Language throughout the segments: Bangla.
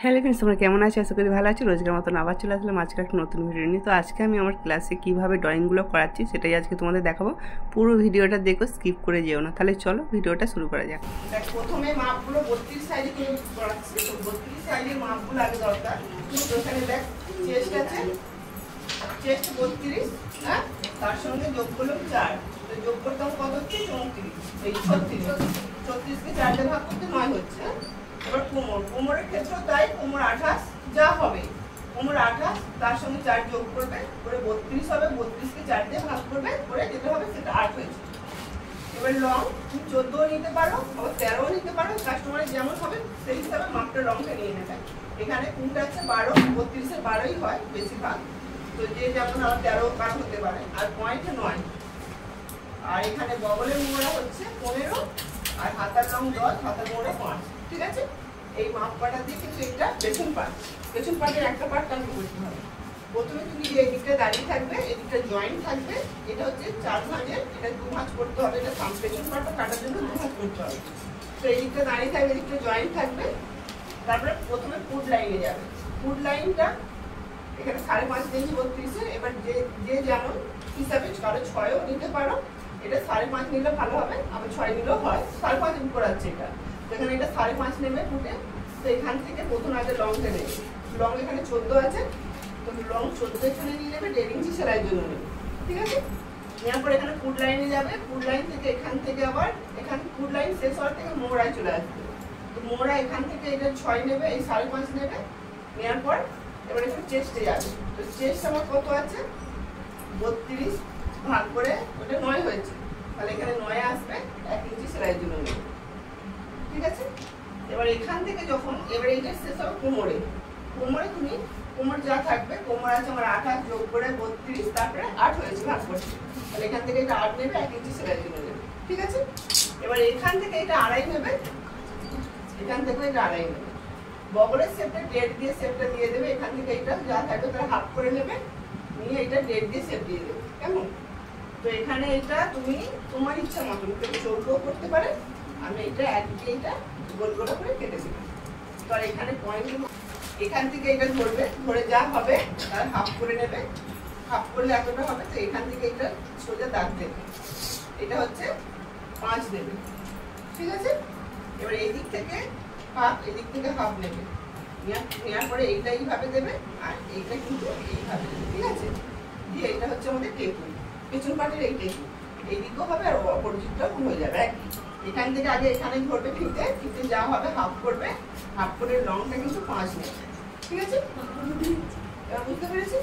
হ্যালো ফ্রেন্ডস, তোমরা কেমন আছো? আশা করি ভালো আছো। রোজকার মতন আবার চলে আসলাম আজকে একটা নতুন ভিডিও নিয়ে। তো আজকে আমি আমার ক্লাসে কীভাবে ড্রয়িংগুলো করাচ্ছি সেটাই আজকে তোমাদের দেখাবো। পুরো ভিডিওটা দেখো, স্কিপ করে যেও না। তাহলে চলো ভিডিওটা শুরু করা যাক। প্রথমে মাপগুলো 32 সাইজে করে করাচ্ছি। তো 32 সাইজের মাপগুলো আগে দরকার। তো এখানে দেখ চেস্ট আছে, চেস্ট 32, হ্যাঁ, তার সঙ্গে যোগ করলাম 4। তো যোগ করতাম কত হচ্ছে 34, এই 36কে 4 দিয়ে ভাগ করতে 9 হচ্ছে। এবার কোমরের ক্ষেত্রেও তাই, কোমর 28 যা হবে, কোমর 28 তার সঙ্গে 4 যোগ করবে, করে 32 হবে। 32কে 4 দিয়ে ভাগ করবে, করে যেটা হবে সেটা 8 হয়েছে। এবার লং তুমি 14 নিতে পারো, আবার 13 নিতে পারো, কাস্টমারের যেমন হবে সেই হিসাবে মাপটা লংটা নিয়ে নেবে। এখানে কোনটা আছে 12, 32-এর 12ই হয় বেশিরভাগ। তো যে যেমন আবার 13 কাট হতে পারে। আর পয়েন্টে 9। আর এখানে বগলের মোড়া হচ্ছে 15, আর হাতার লং 10, হাতার মোড়া 5। ঠিক আছে, এই মাপ কাটা দিয়ে কিন্তু এটা পেছন পাটের একটা পার্ট টানতে করতে হবে। প্রথমে তুমি যে এদিকটা দাঁড়িয়ে থাকবে, এদিকটা জয়েন্ট থাকবে, এটা হচ্ছে 4 ভাঁজের, এটা 2 ভাঁজ করতে হবে। এটা পেছন পাটটা কাটার জন্য 2 ভাঁজ করতে হবে। তো এদিকটা দাঁড়িয়ে থাকবে, এদিকটা জয়েন্ট থাকবে। তারপরে প্রথমে ফুট লাইনে যাবে। ফুট লাইনটা এখানে 5.5 ইঞ্চি 32-এর। এবার যে যেমন হিসাবে, কারো 6ও নিতে পারো, এটা 5.5 নিলে ভালো হবে, আবার 6 নিলেও হয়। 5.5 ইঞ্চি করাচ্ছে এটা। এখানে এটা 5.5 নেবে ফুটে। তো এখান থেকে প্রথম আগে লংটা নেবে। লং এখানে 14 আছে, তো লং 14 এখানে নিয়ে নেবে, 1.5 ইঞ্চি সেলাইয়ের জন্য নেবে। ঠিক আছে, নেওয়ার পর এখানে ফুট লাইনে যাবে। ফুট লাইন থেকে এখান থেকে আবার এখানে ফুট লাইন শেষ হওয়ার থেকে মোড়ায় চলে আসবে। তো মোড়া এখান থেকে এটা 6 নেবে, এই 5.5 নেবে। নেওয়ার পর এবার একটু চেস্টে যাবে। তো চেস্ট আমার কত আছে 32 ভাগ করে ওটা 9 হয়েছে, তাহলে এখানে 9 আসবে, 1 ইঞ্চি সেলাইয়ের জন্য নেবে। ঠিক আছে, এবার এখান থেকে যখন এবার এইটা শেষ হবে কোমরে তুমি কোমর যা থাকবে, কোমর আছে আমার 28 যোগ করে 32, তারপরে 8 হয়েছে ভাগ করছি, তাহলে এখান থেকে এটা 8 নেবে, 1 ইঞ্চি সেলাইয়ের জন্য নেবে। ঠিক আছে, এবার এখান থেকে এটা 2.5 নেবে, এখান থেকে এটা 2.5 নেবে। বগলের শেপটা ডেট দিয়ে শেপটা দিয়ে দেবে। এখান থেকে এটা যা থাকবে তারা হাফ করে নেবে, নিয়ে এটা ডেট দিয়ে শেপ দিয়ে দেবে। কেমন? তো এখানে এটা তুমি তোমার ইচ্ছা মতন তুমি চৌকোও করতে পারে। আমি এটা একদিকে এটা গোল গোল করে কেটে দেবো। তো আর এখানে পয়েন্ট এখান থেকে এটা ধরবে, ধরে যা হবে তার হাফ করে নেবে। হাফ করলে এতটা হবে, তো এখান থেকে এটা সোজা দাগ দেবে। এটা হচ্ছে 5 দেবে। ঠিক আছে, এবার এই দিক থেকে হাফ, এদিক থেকে হাফ নেবে। নেওয়ার পরে এইটা এইভাবে দেবে, আর এইটা কিন্তু এইভাবে দেবে। ঠিক আছে, দিয়ে এটা হচ্ছে আমাদের টেকুন, পেছন পাটের এই টেকুন। এই দিকও হবে আর অপোজিটটাও হয়ে যাবে একই। এখান থেকে আগে এখানে ধরবে, ফিতে যা হবে হাফ করবে। হাফ করে লংটা কিন্তু 5 নেবে। ঠিক আছে, এবার বুঝতে পেরেছি?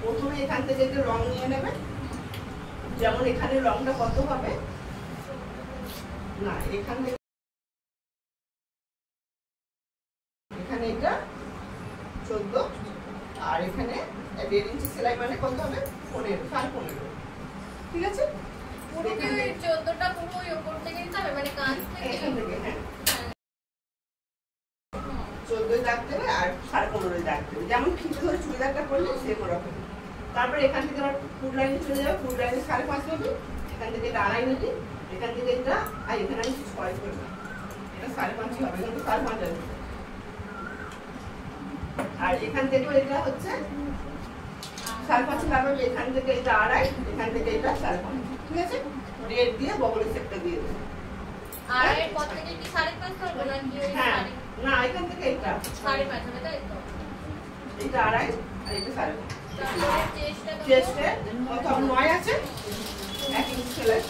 প্রথমে এখান থেকে একটা রং নিয়ে নেবে। যেমন এখানে রংটা কত হবে না, এখান থেকে এখানে এটা 14, আর এখানে 1.5 ইঞ্চি সেলাই মানে কত হবে 15, 15.5। ঠিক আছে, পুরো কি 14টা পুরো ওই উপর থেকে নিতে হবে, মানে কাঁধ থেকে? এখান থেকে, হ্যাঁ, 14 দাগ দেবে আর 15.5 দাগ দেবে, যেমন ফিতে ধরে চুড়িদারটা করলে সেম ওরকম। তারপরে এখান থেকে আবার ফুট লাইনে চলে যাবে। ফুট লাইনে 5.5 নেবে, এখান থেকে এটা 2.5 নেবে, এখান থেকে এটা, আর এখানে আমি 6 করবো, এটা 5.5 হবে, এখানে 5.5 আসবে। আর এখান থেকেও এটা হচ্ছে 5.5 লাগাবে। এখান থেকে এটা 2.5, এখান থেকে এটা 5.5। ঠিক আছে, রেড দিয়ে বগলের শেপটা দিয়ে দেবে। আর এর পর থেকে কি 5.5 করব নাকি ওই? হ্যাঁ, না, এখান থেকে এটা 5.5 হবে, তাই তো? এটা 2.5 আর এটা 5.5। তাহলে চেস্টে কত 9 আছে, 1 ইঞ্চি সেলাই।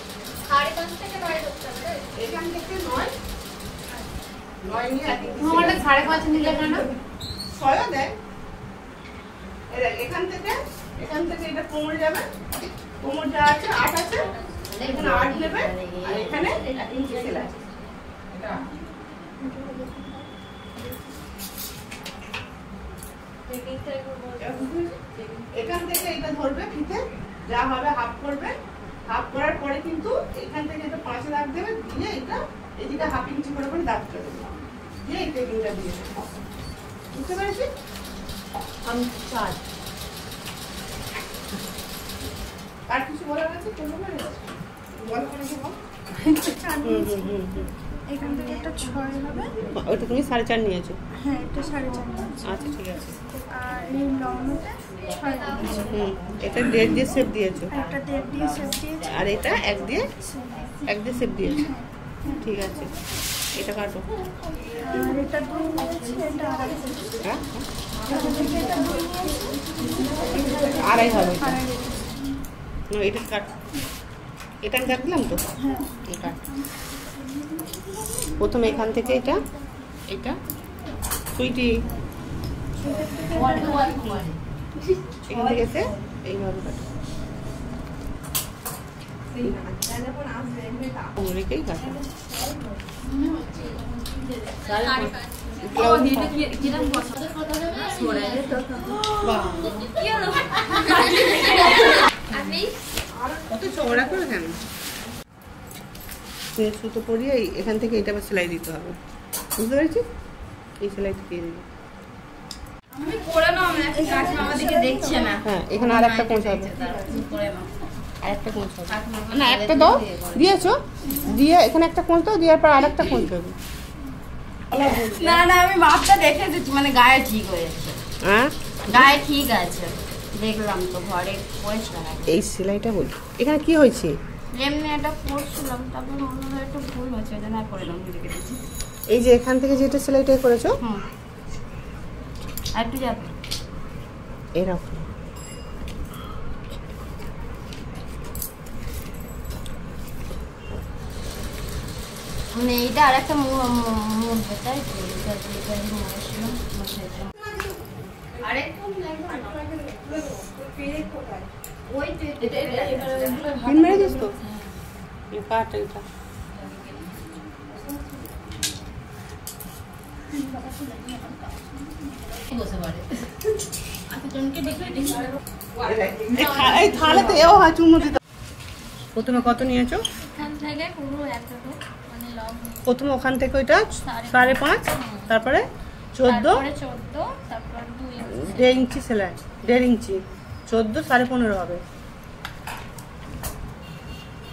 5.5 থেকে 9 করতে হবে। এখান থেকে 9 নিয়ে 1 ইঞ্চি মোবাইলটা 5.5 নিলে কেন? 6ও দেয়। এখান থেকে এটা কোমর যাবে, কোমর যা আছে 8 আছে, এখানে 8 নেবে, আর এখানে 1 ইঞ্চি সেলাই। এটা এখান থেকে এটা ধরবে, ফিতে যা হবে হাফ করবে। হাফ করার পরে কিন্তু এখান থেকে এটা 5 দাগ দেবে, দিয়ে এটা এদিকে 1/2 ইঞ্চি করে দাগ করে দেবে, দিয়ে এই টেকিংটা দিয়ে দেবে। বুঝতে পেরেছি? আমি 4 আর কিছু বলার আছে? কোনো বলার আছে? বলো, কোনো কিছু বল। এখান থেকে একটা 6 হবে। ওটা তুমি 4.5 নিয়েছো? হ্যাঁ, এটা 4.5 নিয়েছি। আচ্ছা ঠিক আছে। আর এই লংটা 6 নিয়েছি। এটা 1.5 দিয়ে শেপ দিয়েছো? একটা 1.5 দিয়ে শেপ দিয়েছি। আর এটা 1 দিয়ে শেপ দিয়েছো? ঠিক আছে, এটা কাটো। আর এটা 2 নিয়েছি, এটা 2.5 নিয়েছি। হ্যাঁ, এখান থেকে এটা 2 নিয়েছি। 2.5 হবে। 2.5 নিয়েছি। এটা কাট। এটা আমি কাটলাম তো? হ্যাঁ। এটা প্রথমে এখান থেকে এটা সুইটি এখান থেকে এসে এইভাবে কাটো। রেখেই কাটো। কত চওড়া করে কেন? সুতো পরিয়ে এখান থেকে এটা আবার সেলাই দিতে হবে, বুঝতে পেরেছি? এই সেলাইটা দিয়ে দিবি। হ্যাঁ, এখানে আর একটা কোঁচ হবে, আর একটা কোঁচ হবে। না, একটা দাও, দিয়েছো, দিয়ে এখানে একটা কোঁচ দাও, দেওয়ার পর আর একটা কোঁচ দেবে। না না, আমি মাপটা দেখে দিচ্ছি, মানে গায়ে ঠিক হয়েছে। হ্যাঁ, গায়ে ঠিক আছে, দেখলাম তো ঘরে পড়েছিলাম। এই সেলাইটা বলি এখানে কি হয়েছে? এমনি একটা পড়ছিলাম, তারপর মনে হয় একটু ভুল হয়েছে, ওই জন্য আর পড়লাম, দেখে দিচ্ছি। এই যে এখান থেকে যেটা সেলাইটা করেছো, আর একটু যাবে এরকম। মানে এইটা আর একটা মুড়বে, তাই তো? পিন মেরে দিস তো? কাট এটা। প্রথমে কত নিয়েছো? প্রথমে ওখান থেকে ওইটা 5.5, তারপরে 14, 1.5 ইঞ্চি সেলাই, 1.5 ইঞ্চি, 14, 15.5 হবে,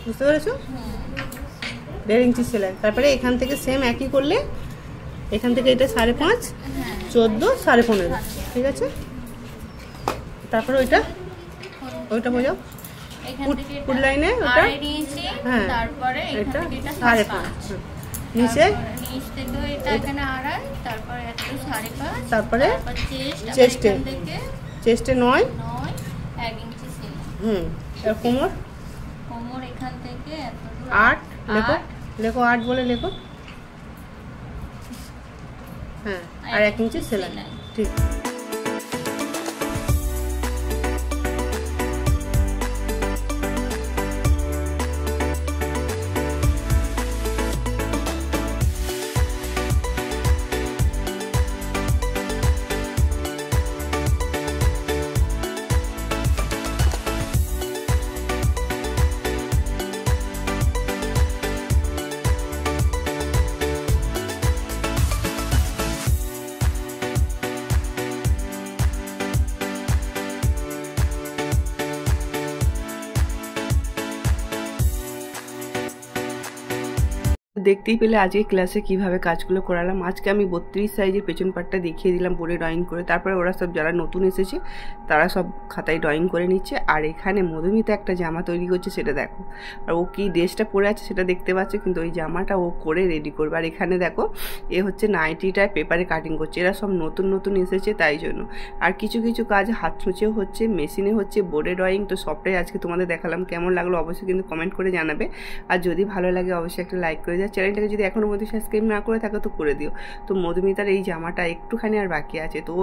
বুঝতে পেরেছো? 1.5 ইঞ্চি সেলাই। তারপরে এখান থেকে সেম একই করলে, এখান থেকে এটা 5.5, 14, 15.5, ঠিক আছে? তারপরে ওইটা বোঝাও, ফুল লাইনে ওটা, হ্যাঁ, এটা 5.5, নিচে তারপরে চেস্টে 9, আর কোমর 8, লেখো 8 বলে লেখো, হ্যাঁ, আর 1 ইঞ্চি সেলাই, ঠিক। দেখতেই পেলে আজকে ক্লাসে কিভাবে কাজগুলো করালাম। আজকে আমি 32 সাইজের পেছন পাটটা দেখিয়ে দিলাম বোর্ডে ড্রয়িং করে। তারপরে ওরা সব যারা নতুন এসেছে তারা সব খাতায় ড্রয়িং করে নিচ্ছে। আর এখানে মধুমিতা একটা জামা তৈরি করছে, সেটা দেখো। আর ও কি ড্রেসটা পরে আছে সেটা দেখতে পাচ্ছে, কিন্তু ওই জামাটা ও করে রেডি করবে। আর এখানে দেখো এ হচ্ছে নাইটিটায় পেপারে কাটিং করছে। এরা সব নতুন এসেছে তাই জন্য। আর কিছু কিছু কাজ হাত ছুঁচেও হচ্ছে, মেশিনে হচ্ছে, বোর্ডে ড্রয়িং। তো সবটাই আজকে তোমাদের দেখালাম। কেমন লাগলো অবশ্যই কিন্তু কমেন্ট করে জানাবে। আর যদি ভালো লাগে অবশ্যই একটা লাইক করে দাও। চ্যানেলটাকে যদি এখনও মধ্যে সাবস্ক্রাইব না করে থাকো তো করে দিও। তো মধুমিতার এই জামাটা একটুখানি আর বাকি আছে, তো ও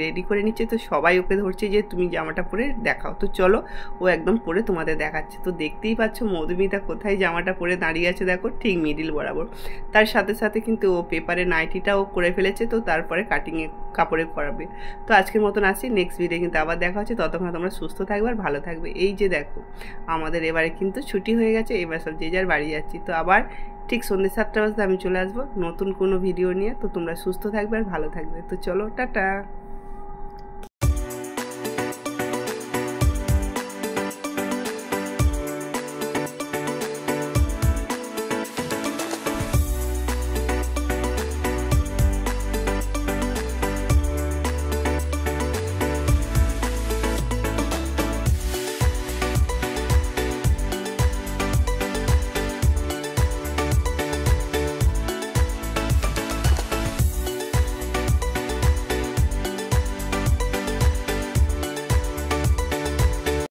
রেডি করে নিচ্ছে। তো সবাই ওকে ধরছে যে তুমি জামাটা পরে দেখাও। তো চলো ও একদম পরে তোমাদের দেখাচ্ছে। তো দেখতেই পাচ্ছ মধুমিতা কোথায় জামাটা পরে দাঁড়িয়ে আছে, দেখো ঠিক মিডিল বরাবর। তার সাথে সাথে কিন্তু ও পেপারে নাইটিটাও করে ফেলেছে। তো তারপরে কাটিংয়ে কাপড়ে করাবে। তো আজকের মতন আসি, নেক্সট ভিডিও কিন্তু আবার দেখা হচ্ছে। ততক্ষণ তোমরা সুস্থ থাকবে আর ভালো থাকবে। এই যে দেখো আমাদের এবারে কিন্তু ছুটি হয়ে গেছে, এবার সব যে যার বাড়ি যাচ্ছি। তো আবার ঠিক সন্ধ্যে 7টা বাজতে আমি চলে আসবো নতুন কোনো ভিডিও নিয়ে। তো তোমরা সুস্থ থাকবে আর ভালো থাকবে। তো চলো, টাটা।